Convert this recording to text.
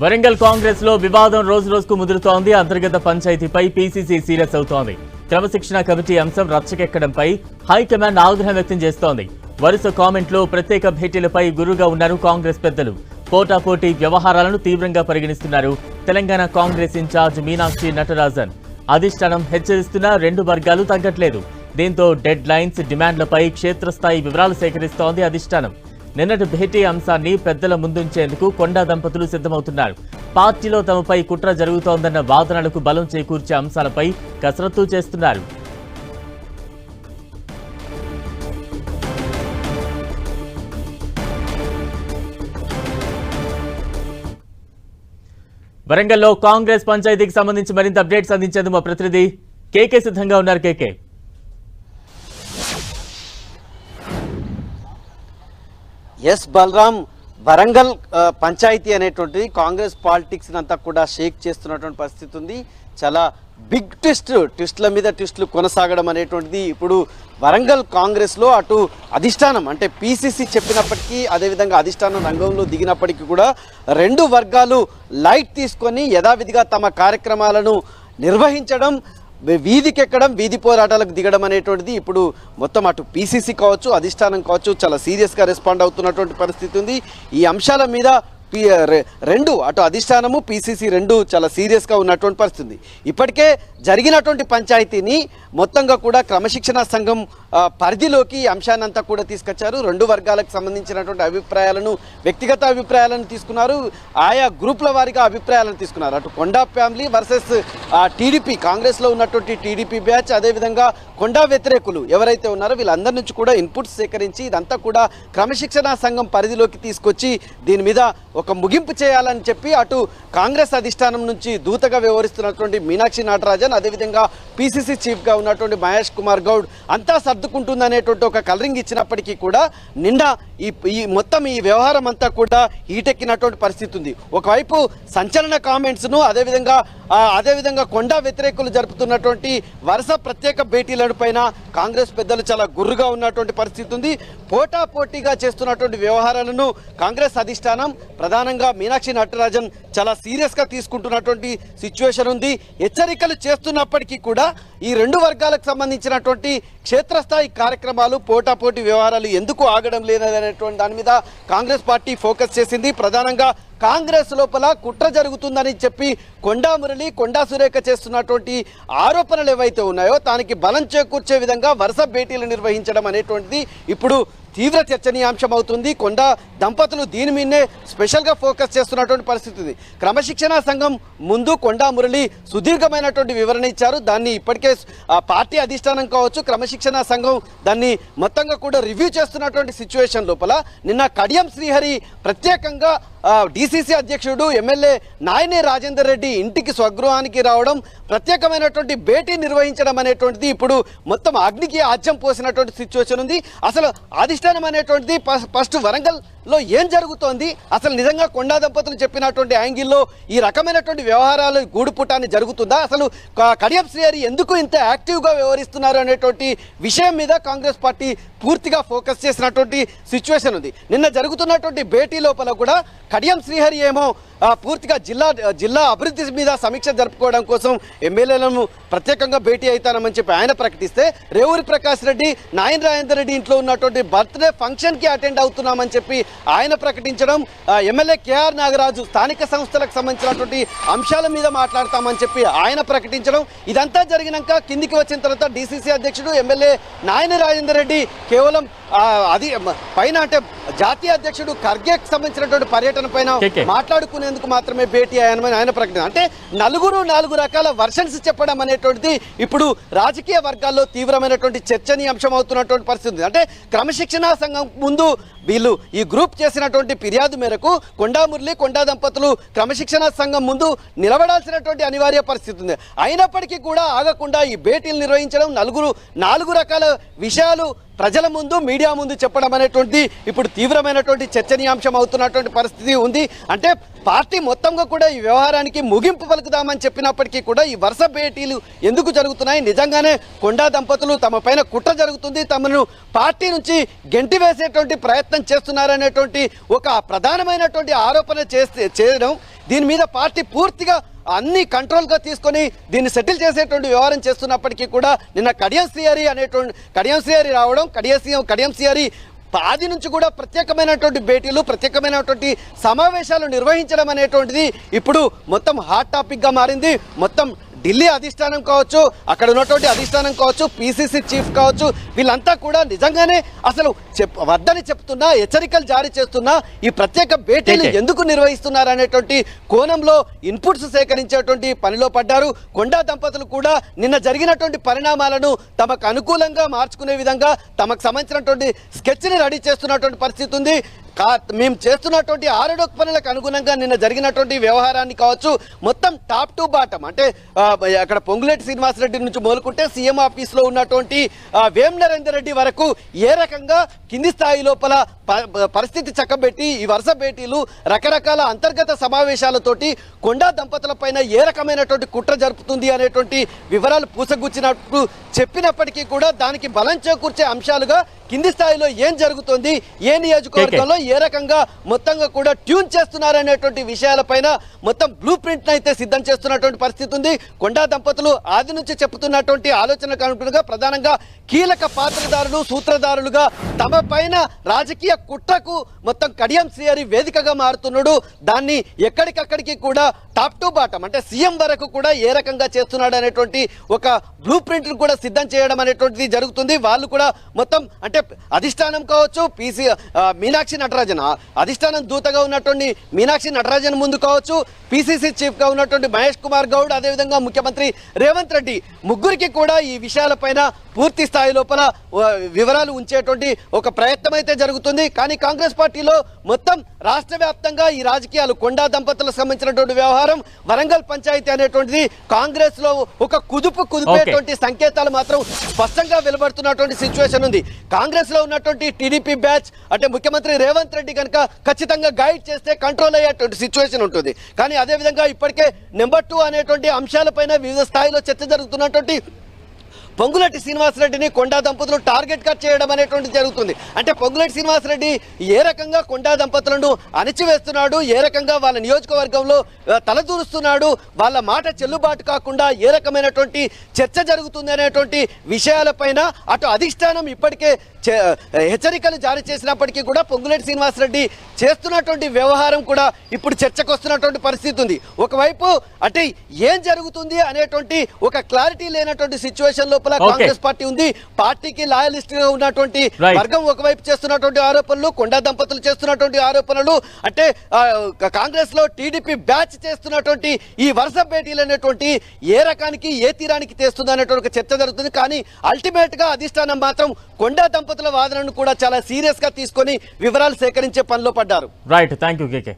వరంగల్ కాంగ్రెస్ లో వివాదం రోజు రోజుకు ముదురుతోంది. అంతర్గత పంచాయతీపై పీసీసీ సీరియస్ అవుతోంది. క్రమశిక్షణ కమిటీ అంశం రచ్చకెక్కడంపై హైకమాండ్ ఆగ్రహం వ్యక్తం చేస్తోంది. వరుస కామెంట్లు, ప్రత్యేక భేటీలపై గురుగా ఉన్నారు కాంగ్రెస్ పెద్దలు. పోటాపోటీ వ్యవహారాలను తీవ్రంగా పరిగణిస్తున్నారు తెలంగాణ కాంగ్రెస్ ఇన్ఛార్జ్ మీనాక్షి నటరాజన్. అధిష్టానం హెచ్చరిస్తున్నా రెండు వర్గాలు తగ్గట్లేదు. దీంతో డెడ్ లైన్స్, డిమాండ్లపై క్షేత్రస్థాయి వివరాలు సేకరిస్తోంది అధిష్టానం. నిన్నటి భేటీ అంశాన్ని పెద్దల ముందుంచేందుకు కొండా దంపతులు సిద్ధమవుతున్నారు. పార్టీలో తమపై కుట్ర జరుగుతోందన్న వాదనలకు బలం చేకూర్చే అంశాలపై కసరత్తు చేస్తున్నారు. వరంగల్లో కాంగ్రెస్ పంచాయతీకి సంబంధించి మరింత అప్డేట్స్ అందించేందుకు మా ప్రతినిధి కేకే సిద్ధంగా ఉన్నారు. కేకే, ఎస్ బలరాం, వరంగల్ పంచాయతీ అనేటువంటిది కాంగ్రెస్ పాలిటిక్స్ అంతా కూడా షేక్ చేస్తున్నటువంటి పరిస్థితి ఉంది. చాలా బిగ్ ట్విస్ట్ల మీద ట్విస్టులు కొనసాగడం అనేటువంటిది ఇప్పుడు వరంగల్ కాంగ్రెస్లో అటు అధిష్టానం అంటే పీసీసీ చెప్పినప్పటికీ, అదేవిధంగా అధిష్టానం రంగంలో దిగినప్పటికీ కూడా రెండు వర్గాలు లైట్ తీసుకొని యథావిధిగా తమ కార్యక్రమాలను నిర్వహించడం, వీధికెక్కడం, వీధి పోరాటాలకు దిగడం అనేటువంటిది ఇప్పుడు మొత్తం అటు పీసీసీ కావచ్చు, అధిష్టానం కావచ్చు చాలా సీరియస్గా రెస్పాండ్ అవుతున్నటువంటి పరిస్థితి ఉంది. ఈ అంశాల మీద రెండు అటు అధిష్టానము, పీసీసీ రెండు చాలా సీరియస్గా ఉన్నటువంటి పరిస్థితి. ఇప్పటికే జరిగినటువంటి పంచాయతీని మొత్తంగా కూడా క్రమశిక్షణ సంఘం పరిధిలోకి అంశాన్ని అంతా కూడా తీసుకొచ్చారు. రెండు వర్గాలకు సంబంధించినటువంటి అభిప్రాయాలను, వ్యక్తిగత అభిప్రాయాలను తీసుకున్నారు. ఆయా గ్రూపుల వారిగా అభిప్రాయాలను తీసుకున్నారు. అటు కొండా ఫ్యామిలీ వర్సెస్ టీడీపీ, కాంగ్రెస్లో ఉన్నటువంటి టీడీపీ బ్యాచ్, అదేవిధంగా కొండా వ్యతిరేకులు ఎవరైతే ఉన్నారో వీళ్ళందరి నుంచి కూడా ఇన్పుట్స్ సేకరించి ఇదంతా కూడా క్రమశిక్షణ సంఘం పరిధిలోకి తీసుకొచ్చి దీని మీద ఒక ముగింపు చేయాలని చెప్పి అటు కాంగ్రెస్ అధిష్టానం నుంచి దూతగా వ్యవహరిస్తున్నటువంటి మీనాక్షి నటరాజన్, అదేవిధంగా పీసీసీ చీఫ్గా ఉన్నటువంటి మహేష్ కుమార్ గౌడ్ అంతా సర్దుకుంటుందనేటువంటి ఒక కలరింగ్ ఇచ్చినప్పటికీ కూడా నిన్న ఈ మొత్తం ఈ వ్యవహారం అంతా కూడా హీటెక్కినటువంటి పరిస్థితి ఉంది. ఒకవైపు సంచలన కామెంట్స్ను, అదేవిధంగా కొండా వ్యతిరేకులు జరుపుతున్నటువంటి వరుస ప్రత్యేక భేటీల పైన కాంగ్రెస్ పెద్దలు చాలా గుర్రుగా ఉన్నటువంటి పరిస్థితి ఉంది. పోటాపోటీగా చేస్తున్నటువంటి వ్యవహారాలను కాంగ్రెస్ అధిష్టానం ప్రధానంగా మీనాక్షి నటరాజన్ చాలా సీరియస్గా తీసుకుంటున్నటువంటి సిచ్యువేషన్ ఉంది. హెచ్చరికలు చేస్తున్నప్పటికీ కూడా ఈ రెండు వర్గాలకు సంబంధించినటువంటి క్షేత్రస్థాయి కార్యక్రమాలు, పోటాపోటీ వ్యవహారాలు ఎందుకు ఆగడం లేదనేటువంటి దాని మీద కాంగ్రెస్ పార్టీ ఫోకస్ చేసింది. ప్రధానంగా కాంగ్రెస్ లోపల కుట్ర జరుగుతుందని చెప్పి కొండా మురళి, కొండా సురేఖ చేస్తున్నటువంటి ఆరోపణలు ఏవైతే ఉన్నాయో దానికి బలం చేకూర్చే విధంగా వరుస భేటీలు నిర్వహించడం అనేటువంటిది ఇప్పుడు తీవ్ర చర్చనీయాంశం అవుతుంది. కొండా దంపతులు దీని మీదనే స్పెషల్గా ఫోకస్ చేస్తున్నటువంటి పరిస్థితి ఉంది. క్రమశిక్షణ సంఘం ముందు కొండా మురళి సుదీర్ఘమైనటువంటి వివరణ ఇచ్చారు. దాన్ని ఇప్పటికే పార్టీ అధిష్టానం కావచ్చు, క్రమశిక్షణ సంఘం దాన్ని మొత్తంగా కూడా రివ్యూ చేస్తున్నటువంటి సిచ్యువేషన్ లోపల నిన్న కడియం శ్రీహరి ప్రత్యేకంగా డీసీసీ అధ్యక్షుడు ఎమ్మెల్యే నాయనే రాజేందర్ రెడ్డి ఇంటికి స్వగృహానికి రావడం, ప్రత్యేకమైనటువంటి భేటీ నిర్వహించడం అనేటువంటిది ఇప్పుడు మొత్తం అగ్నికి ఆజ్యం పోసినటువంటి సిచ్యువేషన్ ఉంది. అసలు అధిష్టానం అనేటువంటిది ఫస్ట్ వరంగల్లో ఏం జరుగుతోంది, అసలు నిజంగా కొండా దంపతులు చెప్పినటువంటి యాంగిల్లో ఈ రకమైనటువంటి వ్యవహారాలు గూడుపుటాన్ని జరుగుతుందా, అసలు కడియం శ్రీహరి ఎందుకు ఇంత యాక్టివ్గా వ్యవహరిస్తున్నారు అనేటువంటి విషయం మీద కాంగ్రెస్ పార్టీ పూర్తిగా ఫోకస్ చేసినటువంటి సిచ్యువేషన్ ఉంది. నిన్న జరుగుతున్నటువంటి భేటీ లోపల కూడా కడియం శ్రీహరి ఏమో పూర్తిగా జిల్లా అభివృద్ధి మీద సమీక్ష జరుపుకోవడం కోసం ఎమ్మెల్యేలను ప్రత్యేకంగా భేటీ అవుతానని చెప్పి ఆయన ప్రకటిస్తే, రేవూరి ప్రకాష్ రెడ్డి, నాయన రాజేందర్ రెడ్డి ఇంట్లో ఉన్నటువంటి బర్త్డే ఫంక్షన్కి అటెండ్ అవుతున్నామని చెప్పి ఆయన ప్రకటించడం, ఎమ్మెల్యే కేఆర్ నాగరాజు స్థానిక సంస్థలకు సంబంధించినటువంటి అంశాల మీద మాట్లాడతామని చెప్పి ఆయన ప్రకటించడం, ఇదంతా జరిగినాక కిందికి వచ్చిన తర్వాత డీసీసీ అధ్యక్షుడు ఎమ్మెల్యే నాయన రాజేందర్ రెడ్డి కేవలం అది పైన అంటే జాతీయ అధ్యక్షుడు ఖర్గేకి సంబంధించినటువంటి పర్యటన పైన మాట్లాడుకునేందుకు మాత్రమే భేటీ అయ్యానని ఆయన ప్రకటన. అంటే నాలుగు రకాల వర్షన్స్ చెప్పడం అనేటువంటిది ఇప్పుడు రాజకీయ వర్గాల్లో తీవ్రమైనటువంటి చర్చనీయాంశం అవుతున్నటువంటి పరిస్థితి. అంటే క్రమశిక్షణ సంఘం ముందు వీళ్ళు ఈ గ్రూప్ చేసినటువంటి ఫిర్యాదు మేరకు కొండా మురళి, కొండా దంపతులు క్రమశిక్షణ సంఘం ముందు నిలబడాల్సినటువంటి అనివార్య పరిస్థితి ఉంది. అయినప్పటికీ కూడా ఆగకుండా ఈ భేటీలు నిర్వహించడం, నాలుగు రకాల విషయాలు ప్రజల ముందు, మీడియా ముందు చెప్పడం అనేటువంటిది ఇప్పుడు తీవ్రమైనటువంటి చర్చనీయాంశం అవుతున్నటువంటి పరిస్థితి ఉంది. అంటే పార్టీ మొత్తంగా కూడా ఈ వ్యవహారానికి ముగింపు పలుకుదామని చెప్పినప్పటికీ కూడా ఈ వరుస భేటీలు ఎందుకు జరుగుతున్నాయి, నిజంగానే కొండా దంపతులు తమ పైన కుట్ర జరుగుతుంది, తమను పార్టీ నుంచి గెంటి వేసేటువంటి ప్రయత్నం చేస్తున్నారనేటువంటి ఒక ప్రధానమైనటువంటి ఆరోపణ చేయడం దీని మీద పార్టీ పూర్తిగా అన్ని కంట్రోల్గా తీసుకొని దీన్ని సెటిల్ చేసేటువంటి వ్యవహారం చేస్తున్నప్పటికీ కూడా నిన్న కడియం శ్రీహరి రావడం, కడియం శ్రీహరి ఆది నుంచి కూడా ప్రత్యేకమైనటువంటి భేటీలు, ప్రత్యేకమైనటువంటి సమావేశాలు నిర్వహించడం అనేటువంటిది ఇప్పుడు మొత్తం హాట్ టాపిక్గా మారింది. మొత్తం ఢిల్లీ అధిష్టానం కావచ్చు, అక్కడ ఉన్నటువంటి అధిష్టానం కావచ్చు, పిసిసి చీఫ్ కావచ్చు, వీళ్ళంతా కూడా నిజంగానే అసలు వద్దని చెప్తున్నా, హెచ్చరికలు జారీ చేస్తున్నా ఈ ప్రత్యేక భేటీలు ఎందుకు నిర్వహిస్తున్నారు అనేటువంటి కోణంలో ఇన్పుట్స్ సేకరించేటువంటి పనిలో పడ్డారు. కొండా దంపతులు కూడా నిన్న జరిగినటువంటి పరిణామాలను తమకు అనుకూలంగా మార్చుకునే విధంగా తమకు సంబంధించినటువంటి స్కెచ్ని రెడీ చేస్తున్నటువంటి పరిస్థితి ఉంది. మేము చేస్తున్నటువంటి ఆరోగ్య పనులకు అనుగుణంగా నిన్న జరిగినటువంటి వ్యవహారాన్ని కావచ్చు, మొత్తం టాప్ టు బాటం అంటే అక్కడ పొంగులేటి శ్రీనివాసరెడ్డి నుంచి మొదలుకుంటే సీఎం ఆఫీస్లో ఉన్నటువంటి వేం నరేందర్ రెడ్డి వరకు ఏ రకంగా కింది స్థాయి లోపల పరిస్థితి చక్కబెట్టి ఈ వరుస భేటీలు, రకరకాల అంతర్గత సమావేశాలతోటి కొండా దంపతుల పైన ఏ రకమైనటువంటి కుట్ర జరుపుతుంది అనేటువంటి వివరాలు పూసగుచ్చినట్టు చెప్పినప్పటికీ కూడా దానికి బలం చేకూర్చే అంశాలుగా కింది స్థాయిలో ఏం జరుగుతుంది, ఏ నియోజకవర్గంలో ఏ రకంగా మొత్తంగా కూడా ట్యూన్ చేస్తున్నారనేటువంటి విషయాలపైన మొత్తం బ్లూ ప్రింట్ అయితే సిద్ధం చేస్తున్నటువంటి పరిస్థితి ఉంది. కొండా దంపతులు ఆది నుంచి చెప్తున్నటువంటి ఆలోచనకు అనుగుణంగా ప్రధానంగా కీలక పాత్రదారులు, సూత్రధారులుగా తమ పైన రాజకీయ కుట్రకు మొత్తం కడియం శ్రీహరి వేదికగా మారుతున్నాడు. దాన్ని ఎక్కడికక్కడికి కూడా టాప్ టు బాటం అంటే సీఎం వరకు కూడా ఏ రకంగా చేస్తున్నాడు అనేటువంటి ఒక బ్లూ ప్రింట్ కూడా సిద్ధం చేయడం అనేటువంటిది జరుగుతుంది. వాళ్ళు కూడా మొత్తం అంటే అధిష్టానం కావచ్చు, మీనాక్షి నటరాజన్ అధిష్టానం దూతగా ఉన్నటువంటి మీనాక్షి నటరాజన్ ముందు కావచ్చు, పిసిసి చీఫ్ గా ఉన్నటువంటి మహేష్ కుమార్ గౌడ్, అదేవిధంగా ముఖ్యమంత్రి రేవంత్ రెడ్డి ముగ్గురికి కూడా ఈ విషయాలపైన పూర్తి స్థాయి లోపల వివరాలు ఉంచేటువంటి ఒక ప్రయత్నం అయితే జరుగుతుంది. కానీ కాంగ్రెస్ పార్టీలో మొత్తం రాష్ట్ర వ్యాప్తంగా ఈ రాజకీయాలు, కొండా దంపతులకు సంబంధించినటువంటి వ్యవహారం, వరంగల్ పంచాయతీ అనేటువంటిది కాంగ్రెస్ లో ఒక కుదిపేటువంటి సంకేతాలు మాత్రం స్పష్టంగా వెలువడుతున్నటువంటి సిచ్యువేషన్ ఉంది. కాంగ్రెస్ లో ఉన్నటువంటి టీడీపీ బ్యాచ్ అంటే ముఖ్యమంత్రి రేవంత్ రెడ్డి కనుక ఖచ్చితంగా గైడ్ చేస్తే కంట్రోల్ అయ్యేటువంటి సిచ్యువేషన్ ఉంటుంది. కానీ అదేవిధంగా ఇప్పటికే నెంబర్ 2 అనేటువంటి అంశాలపైన వివిధ స్థాయిలో చర్చ జరుగుతున్నటువంటి పొంగులేటి శ్రీనివాసరెడ్డిని కొండా దంపతులు టార్గెట్ కట్ చేయడం అనేటువంటి జరుగుతుంది. అంటే పొంగులేటి శ్రీనివాసరెడ్డి ఏ రకంగా కొండా దంపతులను అణిచివేస్తున్నాడు, ఏ రకంగా వాళ్ళ నియోజకవర్గంలో తలదూరుస్తున్నాడు, వాళ్ళ మాట చెల్లుబాటు కాకుండా ఏ రకమైనటువంటి చర్చ జరుగుతుంది అనేటువంటి విషయాలపైన అటు అధిష్టానం ఇప్పటికే హెచ్చరికలు జారీ చేసినప్పటికీ కూడా పొంగులేటి శ్రీనివాసరెడ్డి చేస్తున్నటువంటి వ్యవహారం కూడా ఇప్పుడు చర్చకు వస్తున్నటువంటి పరిస్థితి ఉంది. ఒకవైపు అంటే ఏం జరుగుతుంది అనేటువంటి ఒక క్లారిటీ లేనటువంటి సిచ్యువేషన్ లోపల కాంగ్రెస్ పార్టీ ఉంది. పార్టీకి లాయలిస్ట్ గా ఉన్నటువంటి వర్గం ఒకవైపు చేస్తున్నటువంటి ఆరోపణలు, కొండా దంపతులు చేస్తున్నటువంటి ఆరోపణలు, అంటే కాంగ్రెస్ లో టీడీపీ బ్యాచ్ చేస్తున్నటువంటి ఈ వరుస భేటీలు అనేటువంటి ఏ రకానికి ఏ తీరానికి తెస్తుంది అనేటువంటి ఒక చర్చ జరుగుతుంది. కానీ అల్టిమేట్ గా అధిష్టానం మాత్రం కొండా దంపతుల వాదనను కూడా చాలా సీరియస్ గా తీసుకొని వివరాలు సేకరించే పనిలో పడ్డారు. Right, thank you KK.